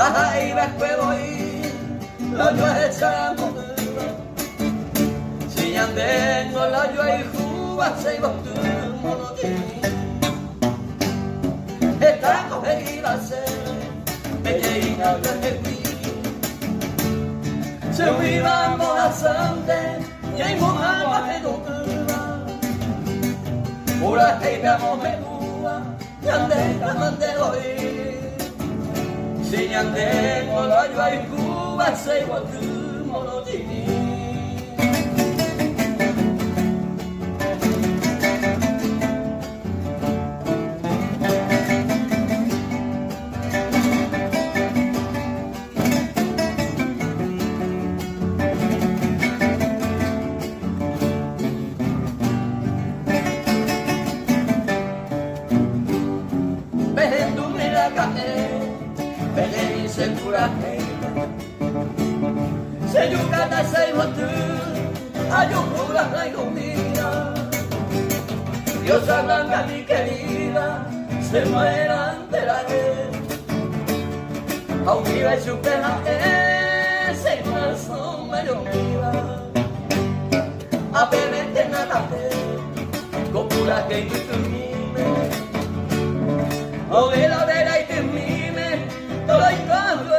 Ay, después voy, la yo echamos si ya tengo la yo y juba, se iba tu monotía. Esta cogida se me llena de mí. Se me iba a sante, y hay mojada de duda. Pura que me amo me duda, y ande la mande hoy. Si ya tengo la yo y juba, se iba tu monotía. Pegué y se curaje se yucata se botu ayuda la comida Diosa blanca mi querida se muera de la guerra aunque y su pena se marzo medio mira apemente nada con curaje y tu mime o de la vera y tu mime todo y todo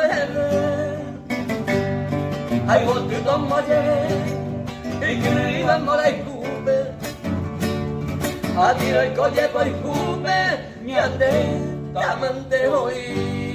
ay vos tú tomo y que no iban a la escupe a tiro el colle por escupe mi ande amante hoy